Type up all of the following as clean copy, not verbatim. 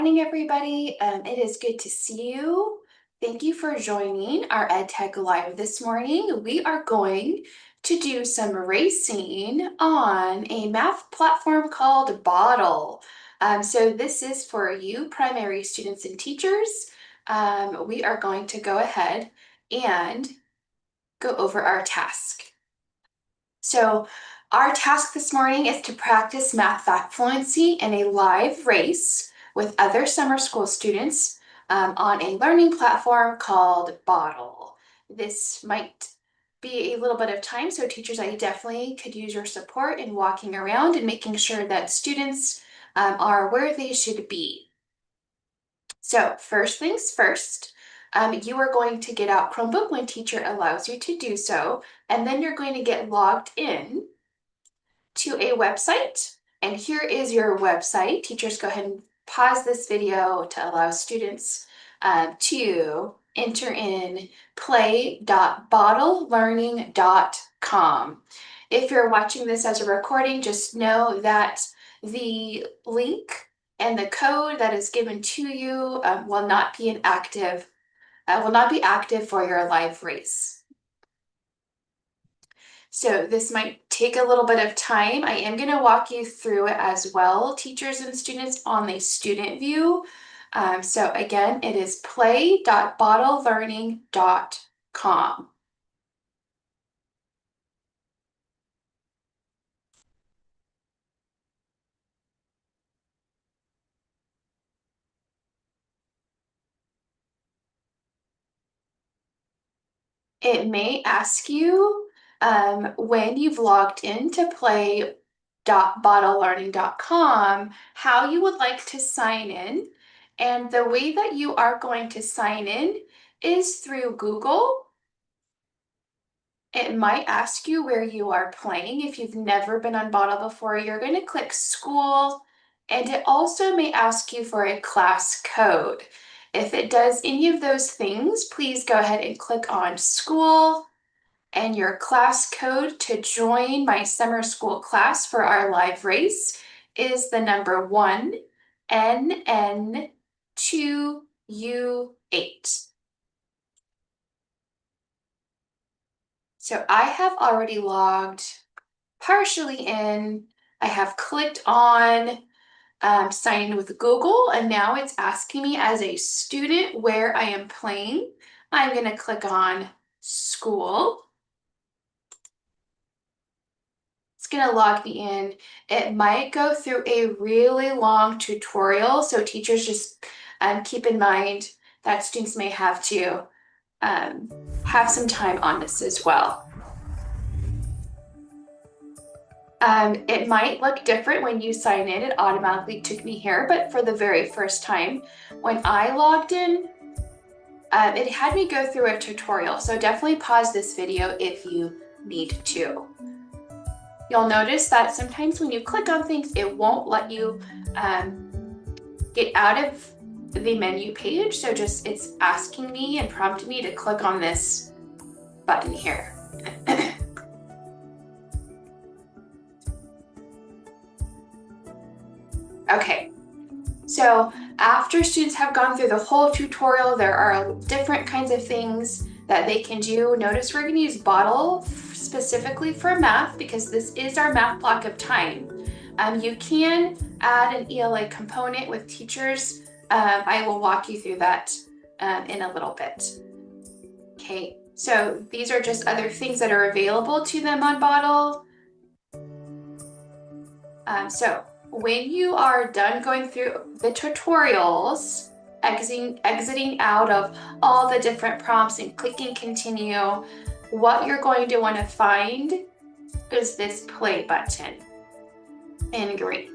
Morning, everybody. It is good to see you. Thank you for joining our EdTech Live this morning. We are going to do some racing on a math platform called Boddle. So this is for you primary students and teachers. We are going to go ahead and go over our task. So our task this morning is to practice math fact fluency in a live race with other summer school students on a learning platform called Boddle. This might be a little bit of time, so teachers, I definitely could use your support in walking around and making sure that students are where they should be. So first things first, you are going to get out Chromebook when teacher allows you to do so, and then you're going to get logged in to a website. And here is your website. Teachers, go ahead and pause this video to allow students to enter in play.bottleLearning.com. If you're watching this as a recording, just know that the link and the code that is given to you will not be active for your live race. So this might take a little bit of time. I am going to walk you through it as well, teachers and students, on the student view. So again, it is play.bottleLearning.com. It may ask you when you've logged into play.bottleLearning.com how you would like to sign in. And the way that you are going to sign in is through Google. It might ask you where you are playing. If you've never been on Boddle before, you're going to click school, and it also may ask you for a class code. If it does any of those things, please go ahead and click on school, and your class code to join my summer school class for our live race is the number 1NN2U8. So I have already logged partially in. I have clicked on sign in with Google, and now it's asking me as a student where I am playing. I'm going to click on school. It's going to log me in. It might go through a really long tutorial, so teachers just keep in mind that students may have to have some time on this as well. It might look different when you sign in. It automatically took me here, but for the very first time, when I logged in, it had me go through a tutorial. So definitely pause this video if you need to. You'll notice that sometimes when you click on things, it won't let you get out of the menu page. So just it's asking me and prompting me to click on this button here. Okay, so after students have gone through the whole tutorial, there are different kinds of things that they can do. Notice we're going to use Boddle specifically for math because this is our math block of time. You can add an ELA component with teachers. I will walk you through that in a little bit. Okay, so these are just other things that are available to them on Boddle. So when you are done going through the tutorials, exiting out of all the different prompts and clicking continue, what you're going to want to find is this play button in green.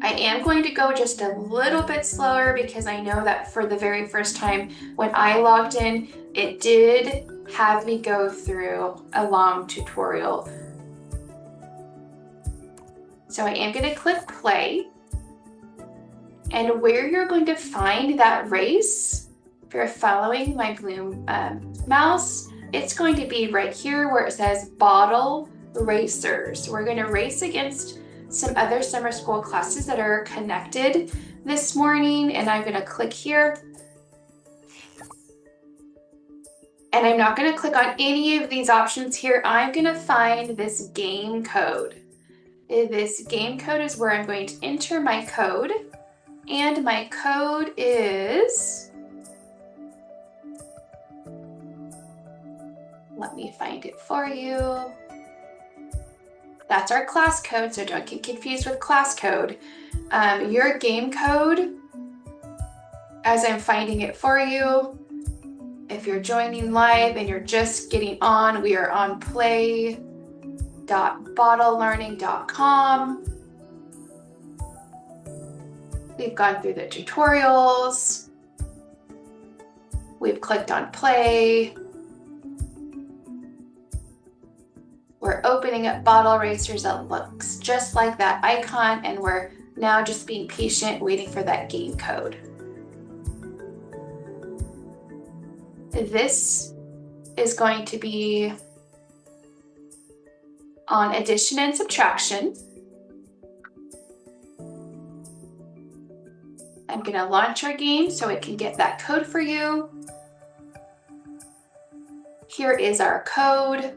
I am going to go just a little bit slower because I know that for the very first time when I logged in, it did have me go through a long tutorial. So I am going to click play, and where you're going to find that race, if you're following my blue mouse, it's going to be right here where it says Boddle Racers. We're going to race against some other summer school classes that are connected this morning, and I'm going to click here. And I'm not going to click on any of these options here. I'm going to find this game code. This game code is where I'm going to enter my code. And my code is, let me find it for you. That's our class code, so don't get confused with class code. Your game code, as I'm finding it for you, if you're joining live and you're just getting on, we are on play.boddlelearning.com. We've gone through the tutorials. We've clicked on play. We're opening up bottle erasers that looks just like that icon, and we're now just being patient, waiting for that game code. This is going to be on addition and subtraction. I'm going to launch our game so it can get that code for you. Here is our code.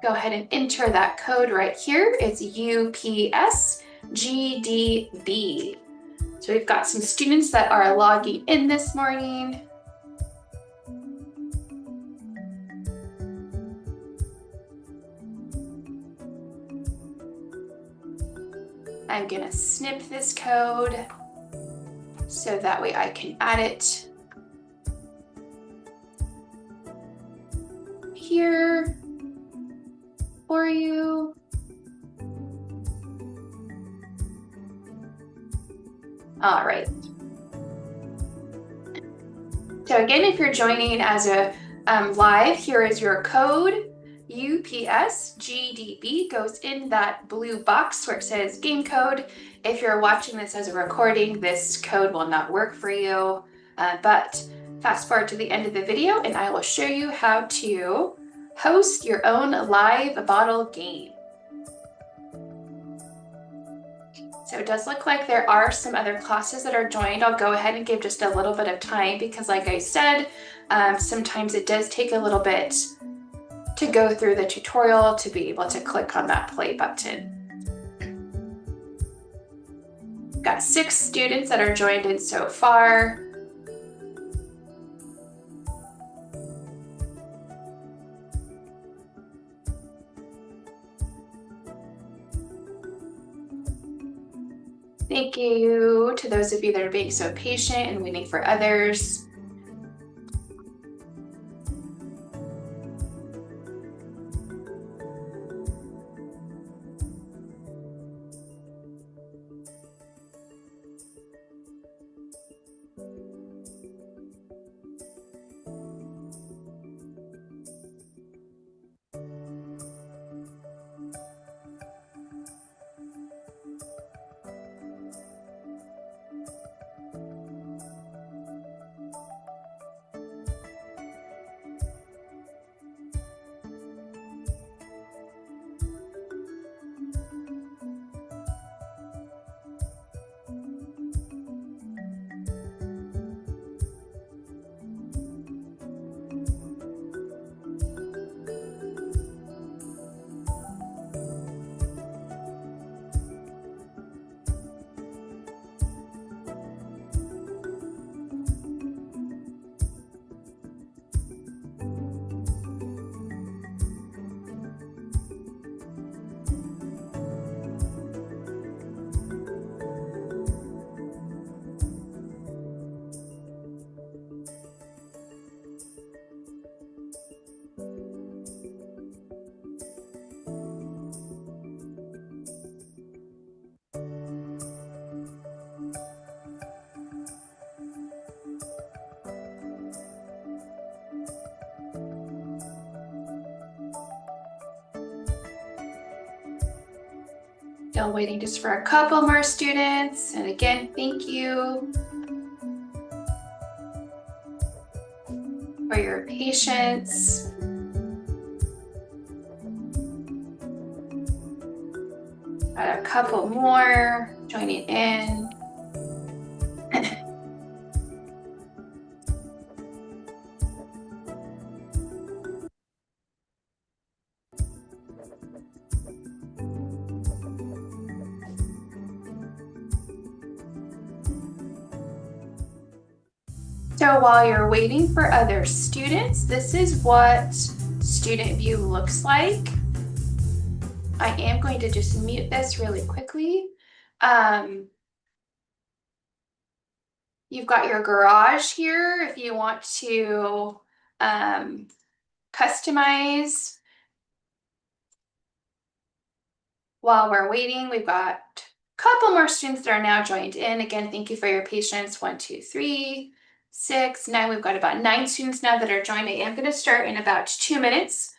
Go ahead and enter that code right here. It's UPSGDB. So we've got some students that are logging in this morning. I'm going to snip this code so that way I can add it here for you. All right. So again, if you're joining as a live, here is your code. UPSGDB goes in that blue box where it says game code. If you're watching this as a recording, this code will not work for you, but fast forward to the end of the video and I will show you how to host your own live bottle game. So it does look like there are some other classes that are joined. I'll go ahead and give just a little bit of time because like I said, sometimes it does take a little bit to go through the tutorial to be able to click on that play button. Got 6 students that are joined in so far. Thank you to those of you that are being so patient and waiting for others. Still waiting just for a couple more students. And again, thank you for your patience. Got a couple more joining in. So while you're waiting for other students, this is what student view looks like. I am going to just mute this really quickly. You've got your garage here if you want to customize. While we're waiting, we've got a couple more students that are now joined in. Again, thank you for your patience. 1, 2, 3, 6, 9. We've got about 9 students now that are joined. I am going to start in about 2 minutes.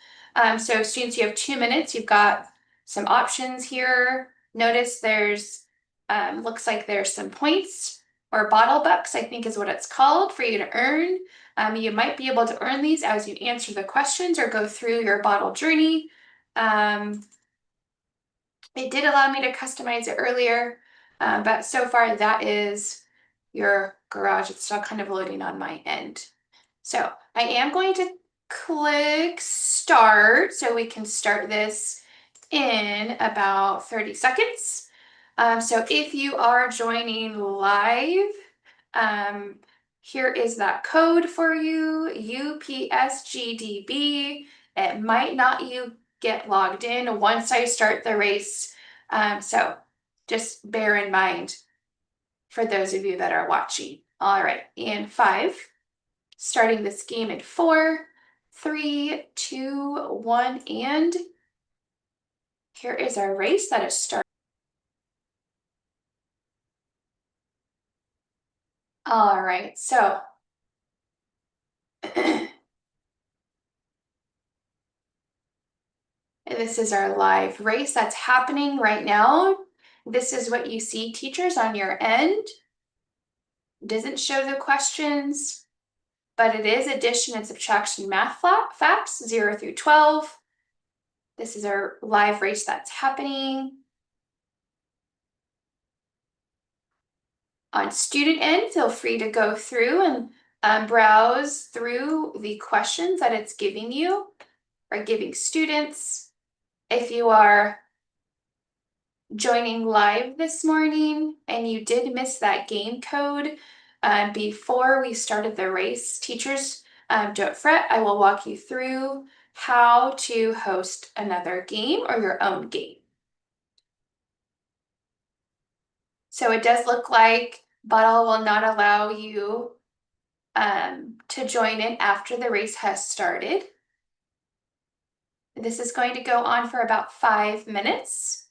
So students, you have 2 minutes. You've got some options here. Notice there's, looks like there's some points or bottle bucks, I think is what it's called, for you to earn. You might be able to earn these as you answer the questions or go through your bottle journey. It did allow me to customize it earlier, but so far that is your garage. It's still kind of loading on my end. So I am going to click start so we can start this in about 30 seconds. So if you are joining live, here is that code for you, UPSGDB. It might not you get logged in once I start the race. So just bear in mind for those of you that are watching. All right, and 5, starting this game in 4, 3, 2, 1, and here is our race that is starting. All right, so this is our live race that's happening right now. This is what you see, teachers, on your end. It doesn't show the questions, but it is addition and subtraction math facts, 0 through 12. This is our live race that's happening. On student end, feel free to go through and browse through the questions that it's giving you or giving students. If you are joining live this morning and you did miss that game code before we started the race, teachers, don't fret. I will walk you through how to host another game or your own game. So it does look like Boddle will not allow you to join in after the race has started. This is going to go on for about 5 minutes.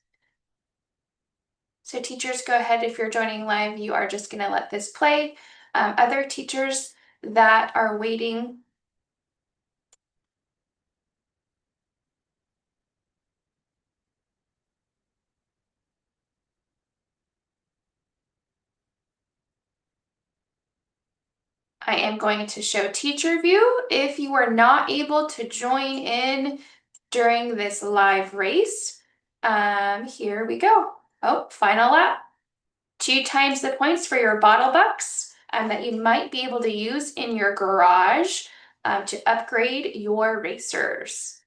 So teachers, go ahead. If you're joining live, you are just going to let this play. Other teachers that are waiting, I am going to show teacher view. If you are not able to join in during this live race, here we go. Oh, final lap. 2 times the points for your bottle bucks that you might be able to use in your garage to upgrade your racers.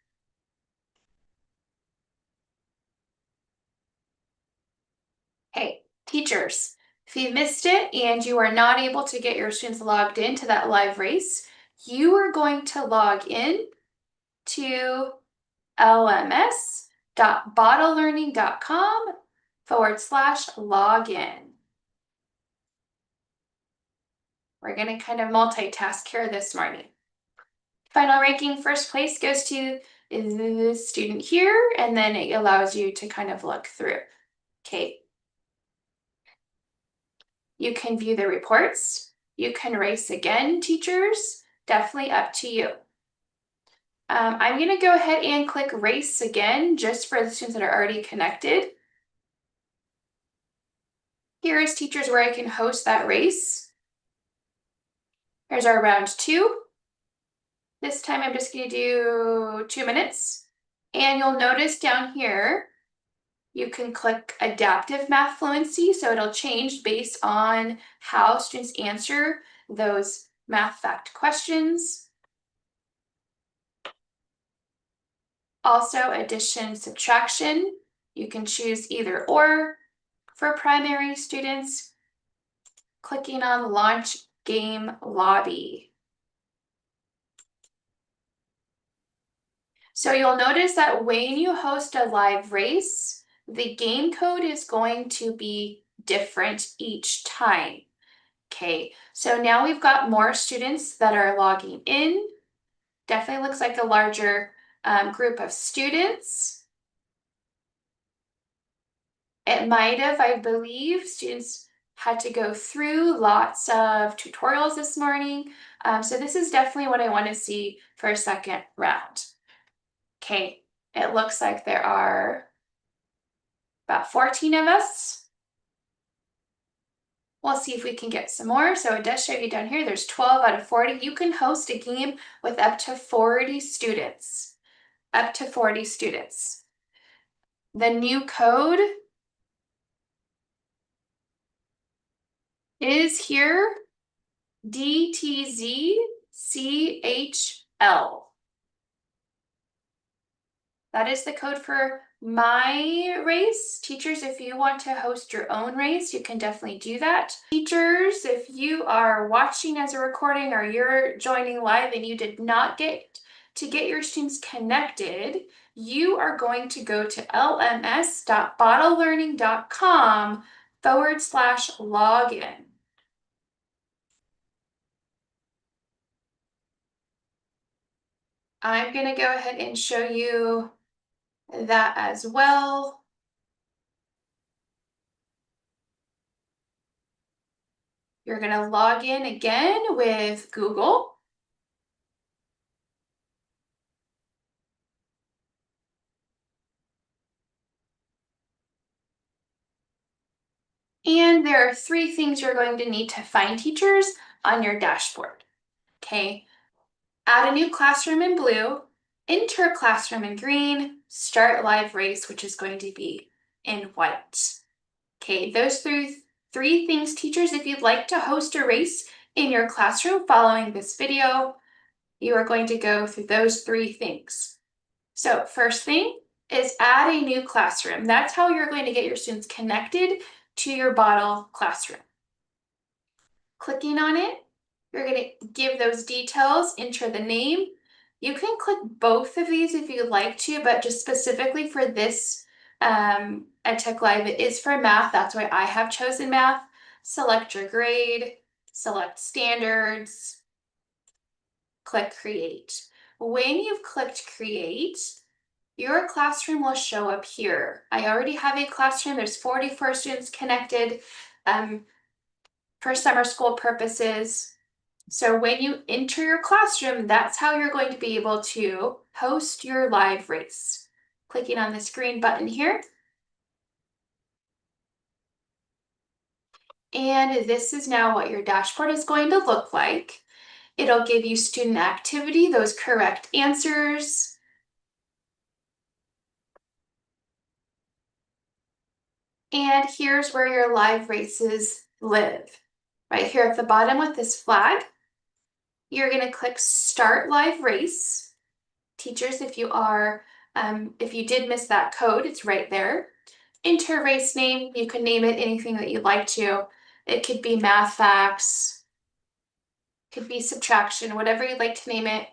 Hey, teachers, if you missed it and you are not able to get your students logged into that live race, you are going to log in to lms.bottleLearning.com/login. We're going to kind of multitask here this morning. Final ranking, first place goes to the student here, and then it allows you to kind of look through. Okay. You can view the reports. You can race again, teachers. Definitely up to you. I'm going to go ahead and click race again, just for the students that are already connected. Here is teachers where I can host that race. Here's our round 2. This time I'm just going to do 2 minutes. And you'll notice down here, You can click adaptive math fluency, so it'll change based on how students answer those math fact questions. Also, addition, subtraction. You can choose either or for primary students. Clicking on Launch Game Lobby. So you'll notice that when you host a live race, the game code is going to be different each time. Okay, so now we've got more students that are logging in. Definitely looks like a larger group of students. It might have, I believe, students had to go through lots of tutorials this morning. So this is definitely what I want to see for a second round. Okay, it looks like there are about 14 of us. We'll see if we can get some more. So it does show you down here, there's 12 out of 40. You can host a game with up to 40 students. Up to 40 students. The new code is here, DTZCHL. That is the code for my race. Teachers, if you want to host your own race, you can definitely do that. Teachers, if you are watching as a recording or you're joining live and you did not get your students connected, you are going to go to lms.bottleLearning.com/login. I'm going to go ahead and show you that as well. You're going to log in again with Google. And there are 3 things you're going to need to find teachers on your dashboard. Okay, add a new classroom in blue, enter classroom in green, start live race, which is going to be in white. Okay, those 3 things, teachers, if you'd like to host a race in your classroom following this video, you are going to go through those 3 things. So first thing is add a new classroom. That's how you're going to get your students connected to your Boddle classroom. Clicking on it, you're going to give those details, enter the name. You can click both of these if you'd like to, but just specifically for this Edtech Live, it is for math. That's why I have chosen math. Select your grade, select standards, click create. When you've clicked create, your classroom will show up here. I already have a classroom. There's 44 students connected for summer school purposes. So when you enter your classroom, that's how you're going to be able to host your live race. Clicking on this green button here. And this is now what your dashboard is going to look like. It'll give you student activity, those correct answers. And here's where your live races live. Right here at the bottom with this flag, you're going to click Start Live Race. Teachers, if you did miss that code, it's right there. Enter race name. You can name it anything that you'd like to. It could be math facts, could be subtraction, whatever you'd like to name it.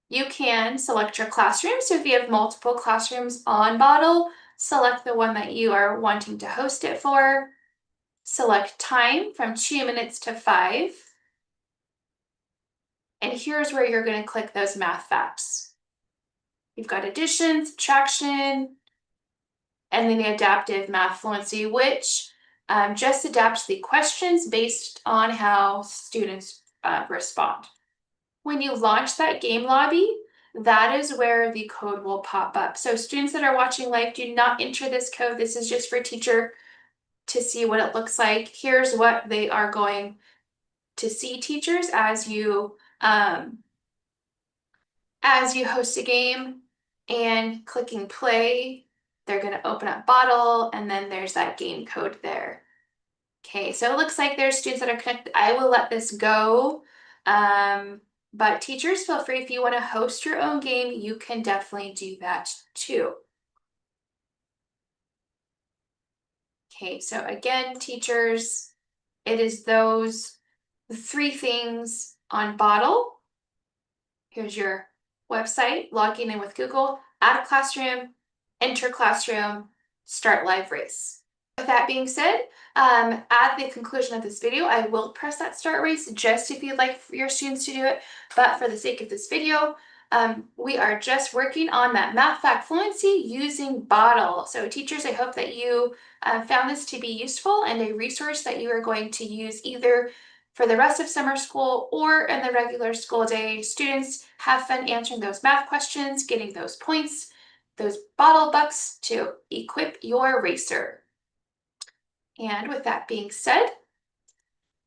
You can select your classroom. So if you have multiple classrooms on Boddle, select the one that you are wanting to host it for. Select time from 2 minutes to 5. And here's where you're going to click those math facts. You've got addition, subtraction, and then the adaptive math fluency, which just adapts the questions based on how students respond. When you launch that game lobby, that is where the code will pop up. So students that are watching live, do not enter this code. This is just for teacher to see what it looks like. Here's what they are going to see, teachers, as you host a game and clicking play they're going to open up Boddle, and then there's that game code there. Okay, so it looks like there's students that are connected. I will let this go. But teachers, feel free if you want to host your own game, you can definitely do that too. Okay, so again, teachers, it is those three things on Boddle. Here's your website, logging in with Google, add a classroom, enter classroom, start live race. With that being said, at the conclusion of this video, I will press that start race just if you'd like your students to do it. But for the sake of this video, we are just working on that math fact fluency using Boddle. So teachers, I hope that you found this to be useful and a resource that you are going to use either for the rest of summer school or in the regular school day. Students, have fun answering those math questions, getting those points, those Boddle bucks to equip your racer. And with that being said,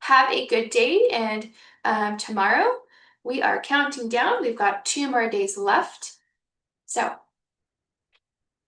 have a good day. And tomorrow we are counting down. We've got 2 more days left. So